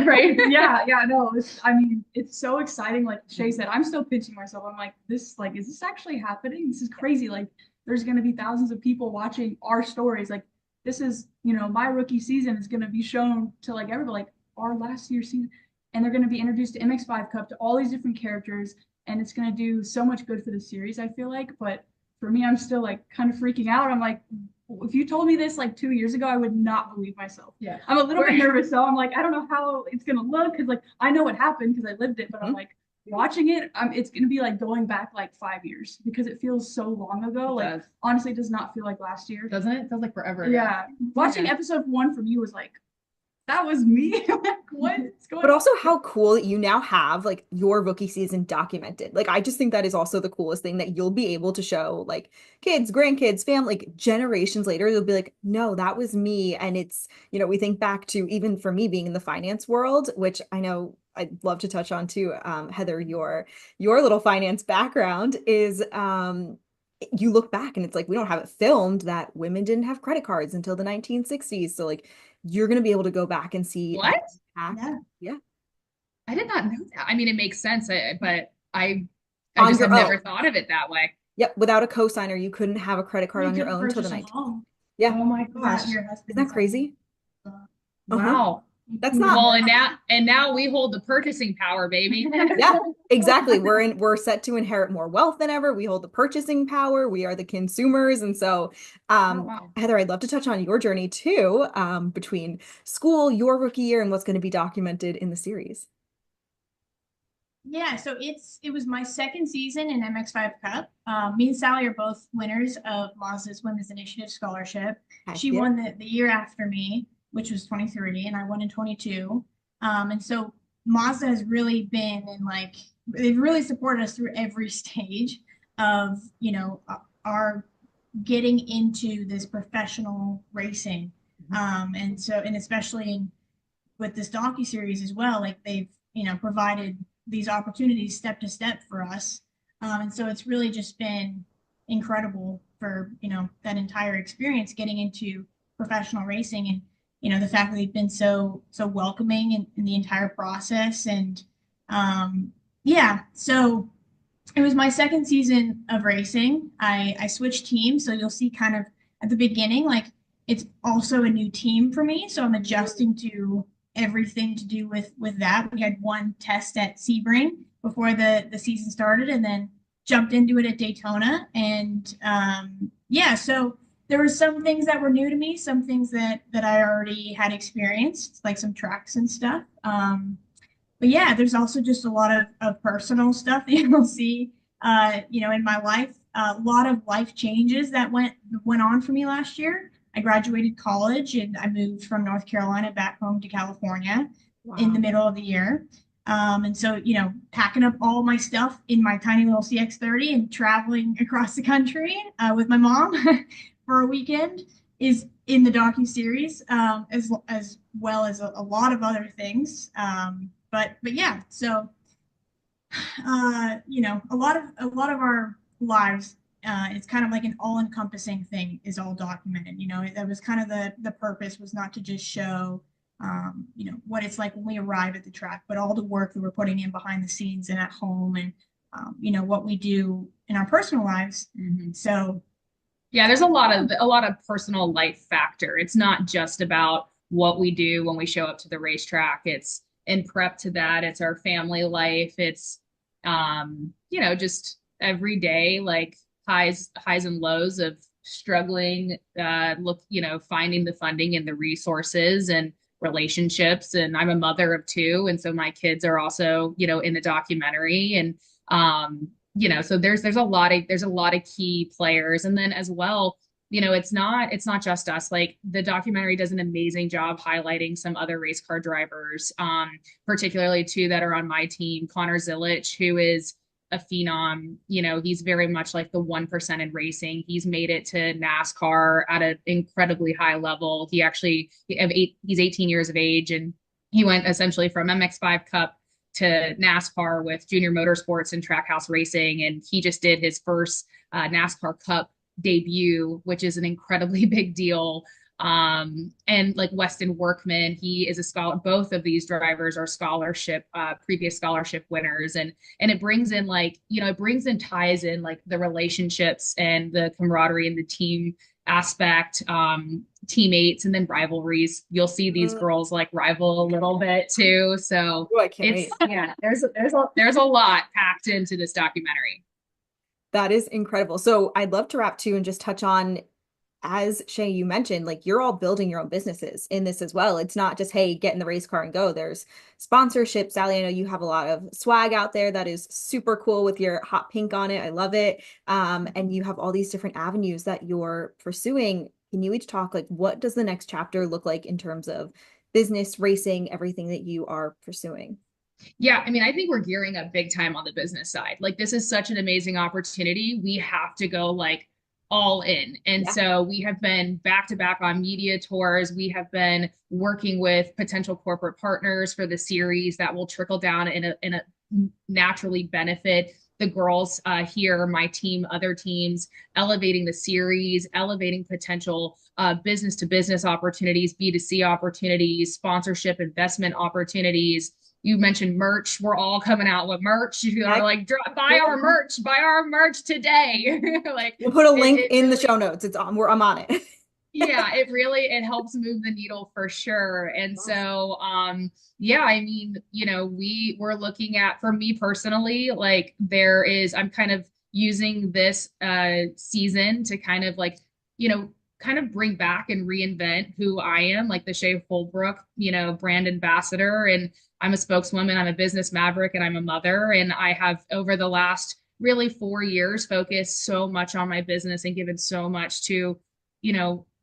right? No, I mean, it's so exciting. Like Shay said, I'm still pinching myself. I'm like, is this actually happening? This is crazy. Like, there's gonna be thousands of people watching our stories. Like, this is, my rookie season is gonna be shown to like everybody, like our last year season, and they're gonna be introduced to MX5 Cup to all these different characters, and it's gonna do so much good for the series, I feel like. But for me, I'm still like kind of freaking out. I'm like, if you told me this like 2 years ago, I would not believe myself. Yeah. I'm a little bit nervous, so I'm like, I don't know how it's gonna look because like I know what happened because I lived it, but I'm Mhm. like watching it, it's gonna be like going back like 5 years because it feels so long ago. It Like does. honestly, it does not feel like last year. Doesn't it? It feels like forever ago. Yeah, watching Yeah. episode 1 from you was like, that was me. Like, what's But going on? also how cool that you now have like your rookie season documented. Like I just think that is also the coolest thing that you'll be able to show like kids, grandkids, family, like generations later, they'll be like, no, that was me. And it's, we think back to even for me being in the finance world, which I know I'd love to touch on too. Heather, your little finance background is you look back and it's like we don't have it filmed that women didn't have credit cards until the 1960s. So like you're going to be able to go back and see the What? impact. Yeah. Yeah. I did not know that. I mean, it makes sense, but I On just your have never own. thought of it that way. Yep. Without a cosigner, you couldn't have a credit card You on your couldn't own till the purchase a 19th. home Yeah. Oh my without gosh. your Isn't husband that crazy? Uh-huh. Wow. That's not, Well, and now we hold the purchasing power, baby. yeah, exactly. We're set to inherit more wealth than ever. We hold the purchasing power. We are the consumers. And so, Oh wow. Heather, I'd love to touch on your journey too, between school, your rookie year, and what's going to be documented in the series. Yeah, so it was my second season in MX5 Cup. Me and Sally are both winners of Mazda's Women's Initiative Scholarship. Heck She yeah. won the year after me, which was 23, and I won in 22. And so Mazda has really been in like they've really supported us through every stage of our getting into this professional racing. And especially with this docu series as well, like they've provided these opportunities step to step for us, and so it's really just been incredible for that entire experience getting into professional racing, and the fact that they've been so welcoming in the entire process, and yeah, so it was my second season of racing. I switched teams, so you'll see kind of at the beginning, like it's also a new team for me, so I'm adjusting to everything to do with that. We had one test at Sebring before the season started, and then jumped into it at Daytona. And yeah, so there were some things that were new to me, some things that I already had experienced, like some tracks and stuff. But yeah, there's also just a lot of personal stuff that you'll see, in my life. A lot of life changes that went on for me last year. I graduated college and I moved from North Carolina back home to California in the Wow. middle of the year. And so, packing up all my stuff in my tiny little CX-30 and traveling across the country with my mom for a weekend is in the docu-series, as well as a lot of other things. But yeah, so a lot of our lives, it's kind of like an all-encompassing thing is all documented. That was kind of the purpose, was not to just show what it's like when we arrive at the track, but all the work that we're putting in behind the scenes and at home, and what we do in our personal lives. Mhm. So Yeah, there's a lot of personal life factor. It's not just about what we do when we show up to the racetrack. It's in prep to that. It's our family life. It's just every day, like highs and lows of struggling, finding the funding and the resources and relationships. And I'm a mother of two, and so my kids are also, in the documentary. And so there's a lot of key players. And then as well, it's not just us. Like the documentary does an amazing job highlighting some other race car drivers, particularly two that are on my team. Connor Zilich, who is a phenom. He's very much like the 1% in racing. He's made it to NASCAR at an incredibly high level. He's 18 years of age, and he went essentially from MX5 Cup to NASCAR with Junior Motorsports and Trackhouse Racing. And he just did his first NASCAR Cup debut, which is an incredibly big deal. And like Weston Workman, he is a scholar. Both of these drivers are scholarship, previous scholarship winners. And it brings in like, it brings in ties in like the relationships and the camaraderie and the team aspect, teammates, and then rivalries. You'll see these girls like rival a little bit too. So Oh, I can't it's wait. yeah, there's a lot packed into this documentary. That is incredible. So I'd love to wrap too and just touch on, as Shay, you mentioned, like you're all building your own businesses in this as well. It's not just, hey, get in the race car and go. There's sponsorship. Sally, I know you have a lot of swag out there that is super cool with your hot pink on it. I love it. And you have all these different avenues that you're pursuing. Can you each talk like what does the next chapter look like in terms of business, racing, everything that you are pursuing? Yeah, I mean, I think we're gearing up big time on the business side. Like, this is such an amazing opportunity. We have to go like all in. And Yeah. so we have been back to back on media tours. We have been working with potential corporate partners for the series that will trickle down in a naturally benefit the girls here, my team, other teams, elevating the series, elevating potential business to business opportunities, B2C opportunities, sponsorship, investment opportunities. You mentioned merch. We're all coming out with merch. You are like, buy our merch today. Like, We'll put a link in the really, show notes. It's on, I'm on it. yeah, it helps move the needle for sure. And so, yeah, I mean, we're looking at, for me personally, like I'm kind of using this season to kind of like, kind of bring back and reinvent who I am, like the Shay Holbrook, brand ambassador. And I'm a spokeswoman, I'm a business maverick, and I'm a mother. And I have, over the last really 4 years, focused so much on my business and given so much to,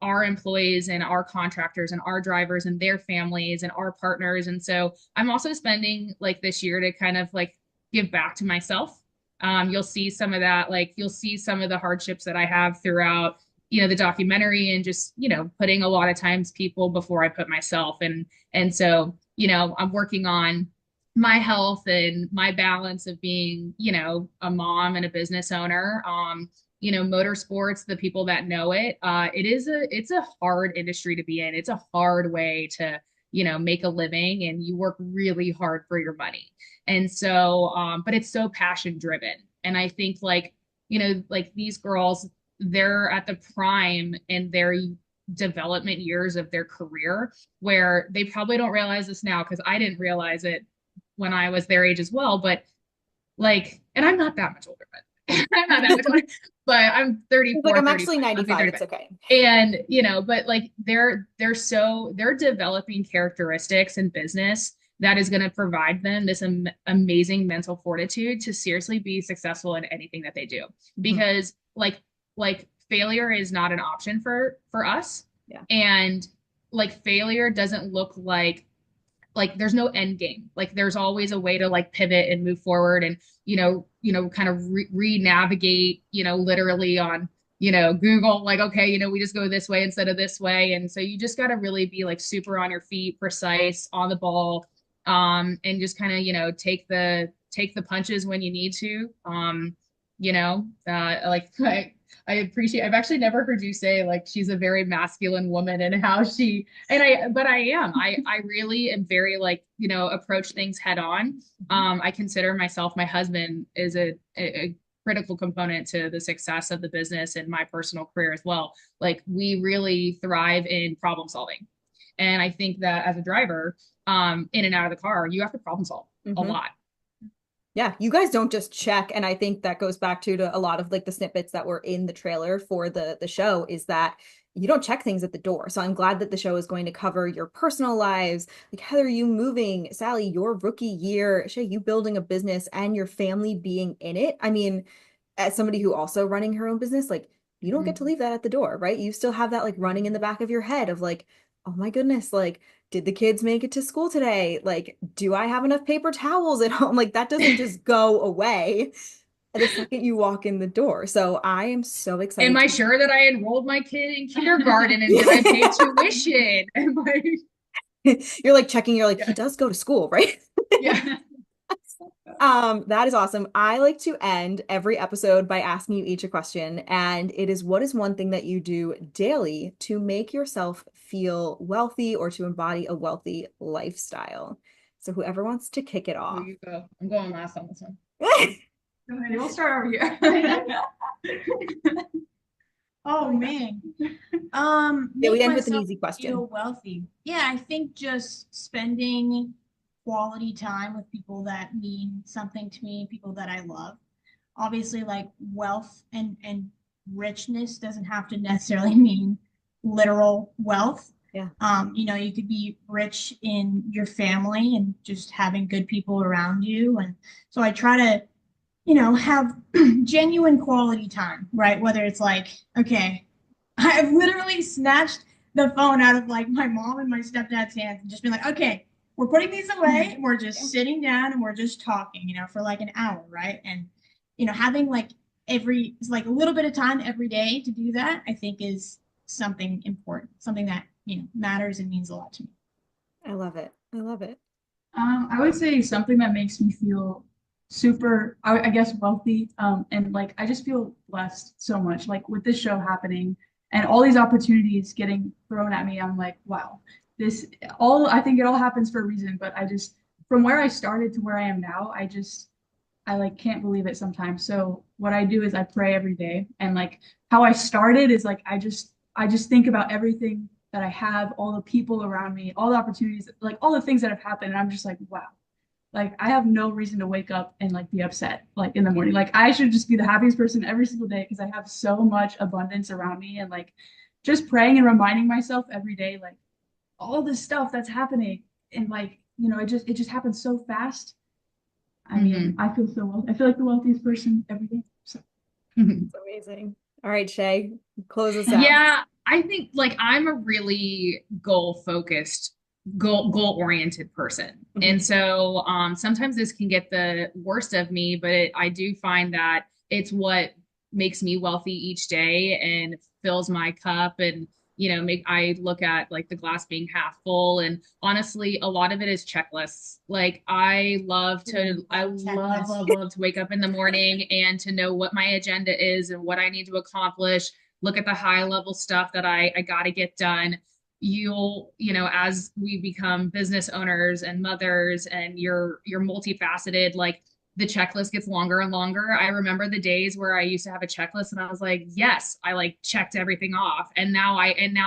our employees and our contractors and our drivers and their families and our partners. And so I'm also spending like this year to kind of like give back to myself. You'll see some of that, like you'll see some of the hardships that I have throughout, the documentary, and just, putting a lot of times people before I put myself. And so, I'm working on my health and my balance of being, a mom and a business owner. Motorsports, the people that know it, it's a hard industry to be in. It's a hard way to, make a living, and you work really hard for your money. And so, but it's so passion driven. And I think like, like these girls, they're at the prime in their development years of their career, where they probably don't realize this now, because I didn't realize it when I was their age as well. But like, and I'm not that much older, but I'm not that much older, but I'm 34, Like I'm 35. actually 95. It's okay. And, but like they're developing characteristics in business that is going to provide them this amazing mental fortitude to seriously be successful in anything that they do. Because like failure is not an option for us. Yeah. And like failure doesn't look like there's no end game. Like there's always a way to like pivot and move forward, and kind of re-navigate, literally on Google, like, okay, we just go this way instead of this way. And so you just got to really be like super on your feet, precise, on the ball, and just kind of take the punches when you need to. Like I appreciate, I've actually never heard you say like she's a very masculine woman, and how but I am. I really am very like, approach things head on. I consider myself, my husband is a critical component to the success of the business and my personal career as well. Like we really thrive in problem solving. And I think that as a driver, in and out of the car, you have to problem solve a lot. Yeah, you guys don't just check. And I think that goes back to a lot of like the snippets that were in the trailer for the show, is that you don't check things at the door. So I'm glad that the show is going to cover your personal lives. Like Heather, you moving, Sally, your rookie year, Shay, you building a business and your family being in it. I mean, as somebody who also running her own business, like you don't get to leave that at the door, right? You still have that like running in the back of your head of like, oh my goodness, like, did the kids make it to school today? Like, do I have enough paper towels at home? Like, that doesn't just go away the second you walk in the door. So I am so excited. Am I sure that I enrolled my kid in kindergarten, and did I pay tuition? You're like checking, you're like, he does go to school, right? Yeah. That is awesome. I like to end every episode by asking you each a question, and it is what is one thing that you do daily to make yourself feel wealthy or to embody a wealthy lifestyle? So whoever wants to kick it There off. you go. I'm going last on this one. Go ahead, we'll start over here. Oh man. Yeah, we Make end with an myself easy question. feel wealthy. Yeah, I think just spending quality time with people that mean something to me, people that I love. Obviously, like wealth and richness doesn't have to necessarily mean literal wealth. Yeah. You could be rich in your family and just having good people around you. And so I try to have genuine quality time, right? Whether it's like, okay, I've literally snatched the phone out of like my mom and my stepdad's hands and just been like, okay, we're putting these away and we're just sitting down and we're just talking, for like an hour, right? And, having like like a little bit of time every day to do that, I think is something important, something that, matters and means a lot to me. I love it. I love it. I would say something that makes me feel super, I guess, wealthy. And like I just feel blessed so much. Like with this show happening and all these opportunities getting thrown at me, I'm like, wow, I think it all happens for a reason. But from where I started to where I am now, I like can't believe it sometimes. So what I do is I pray every day, and like how I started is like I just think about everything that I have, all the people around me, all the opportunities, like all the things that have happened, and I'm just like, wow. Like I have no reason to wake up and like be upset like in the morning. Like I should just be the happiest person every single day because I have so much abundance around me, and like just praying and reminding myself every day like all this stuff that's happening, and like it just happens so fast. I mean, I feel so well. I feel like the wealthiest person every day. So It's amazing. All right, Shay, close us out. Yeah, I think like I'm a really goal oriented person. And so sometimes this can get the worst of me, but I do find that it's what makes me wealthy each day and fills my cup and make I look at like the glass being half full. And honestly, a lot of it is checklists. Like I love to wake up in the morning and to know what my agenda is and what I need to accomplish, look at the high level stuff that I got to get done. As we become business owners and mothers and you're multifaceted, like the checklist gets longer and longer. I remember the days where I used to have a checklist and I was like, yes, I like checked everything off. And now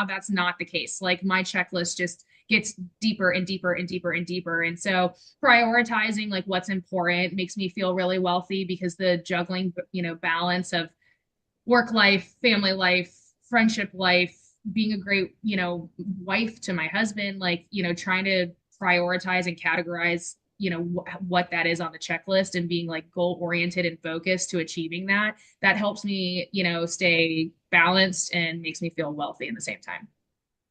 that's not the case. Like my checklist just gets deeper and deeper and deeper and deeper. And so prioritizing like what's important makes me feel really wealthy because the juggling, balance of work life, family life, friendship life, being a great, wife to my husband, like, trying to prioritize and categorize, what that is on the checklist and being like goal oriented and focused to achieving that helps me, stay balanced and makes me feel wealthy in the same time.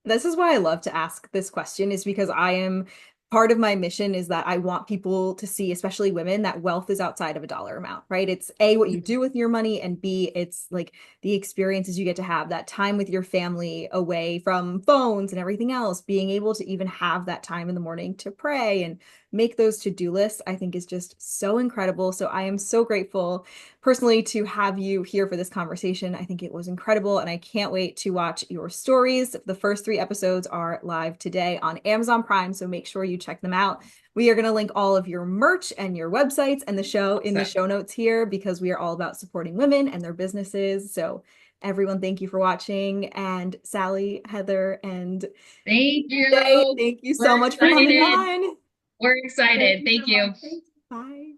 This is why I love to ask this question, is because part of my mission is that I want people to see, especially women, that wealth is outside of a dollar amount, right? It's A, what you do with your money, and B, it's like the experiences you get to have, that time with your family away from phones and everything else, being able to even have that time in the morning to pray and make those to-do lists, I think is just so incredible. So I am so grateful personally to have you here for this conversation. I think it was incredible, and I can't wait to watch your stories. The first 3 episodes are live today on Amazon Prime, so make sure you check them out. We are going to link all of your merch and your websites and the show in the show notes here because we are all about supporting women and their businesses. So everyone, thank you for watching. And Sally, Heather, and Thank you. Jay, thank you so much for coming on. We're excited. Thank you. Bye.